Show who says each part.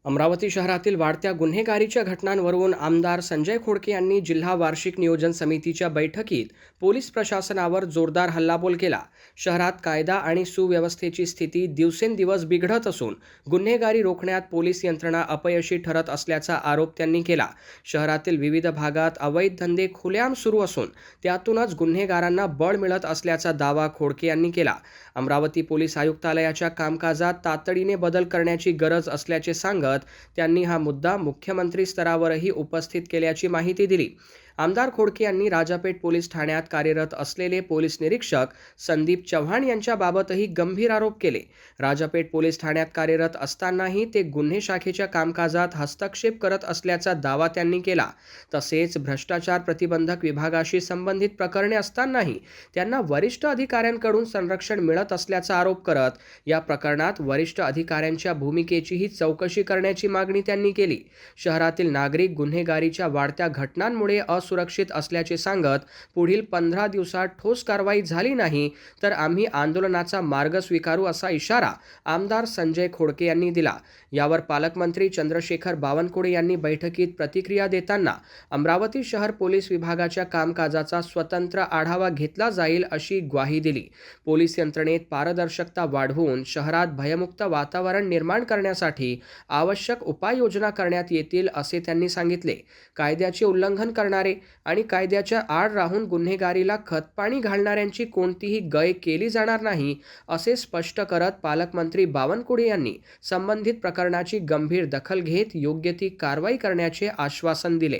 Speaker 1: अमरावती शहरातील वाढत्या गुन्हेगारीच्या घटनांवरून आमदार संजय खोडके यांनी जिल्हा वार्षिक नियोजन समितीच्या बैठकीत पोलीस प्रशासनावर जोरदार हल्लाबोल केला। शहरात कायदा आणि सुव्यवस्थेची स्थिती दिवसेंदिवस बिघडत असून गुन्हेगारी रोखण्यात पोलीस यंत्रणा अपयशी ठरत असल्याचा आरोप त्यांनी केला। शहरातील विविध भागात अवैध धंदे खुलेआम सुरू असून त्यातूनच गुन्हेगारांना बळ मिळत असल्याचा दावा खोडके यांनी केला। अमरावती पोलीस आयुक्तालयाच्या कामकाजात तातडीने बदल करण्याची गरज असल्याचे सांगत त्यांनी हा मुद्दा मुख्यमंत्री स्तरावरही उपस्थित केल्याची माहिती दिली। आमदार खोडके यांनी राजापेठ पोलीस ठाण्यात कार्यरत असलेले पोलीस निरीक्षक संदीप चव्हाण यांच्याबाबतही गंभीर आरोप केले। राजापेठ पोलीस ठाण्यात कार्यरत असतानाही ते गुन्हे शाखेच्या कामकाजात हस्तक्षेप करत असल्याचा दावा त्यांनी केला। तसेच भ्रष्टाचार प्रतिबंधक विभागाशी संबंधित प्रकरणे असतानाही त्यांना वरिष्ठ अधिकाऱ्यांकडून संरक्षण मिळत असल्याचा आरोप करत या प्रकरणात वरिष्ठ अधिकाऱ्यांच्या भूमिकेचीही चौकशी करण्याची मागणी त्यांनी केली। शहरातील नागरिक गुन्हेगारीच्या वाढत्या घटनांमुळे सुरक्षित असल्याचे सांगत पुढील 15 दिवसात ठोस कारवाई झाली नाही तर आम्ही आंदोलनाचा मार्ग स्वीकारू असा इशारा आमदार संजय खोडके यांनी दिला। यावर पालकमंत्री चंद्रशेखर बावनकुळे यांनी बैठकीत प्रतिक्रिया देताना अमरावती शहर पोलीस विभागाच्या कामकाजाचा स्वतंत्र आढावा घेतला जाईल अशी ग्वाही दिली। पोलीस यंत्रणेत पारदर्शकता वाढवून शहरात भयमुक्त वातावरण निर्माण करण्यासाठी आवश्यक उपाययोजना करण्यात येतील असे त्यांनी सांगितले। कायद्याचे उल्लंघन करणारे आणि कायद्याच्या आड राहून गुन्हेगारीला खतपाणी घालणाऱ्यांची कोणतीही गय केली जाणार नाही असे स्पष्ट करत पालकमंत्री बावनकुळे यांनी संबंधित प्रकरणाची गंभीर दखल घेत योग्य ती कारवाई करण्याचे आश्वासन दिले।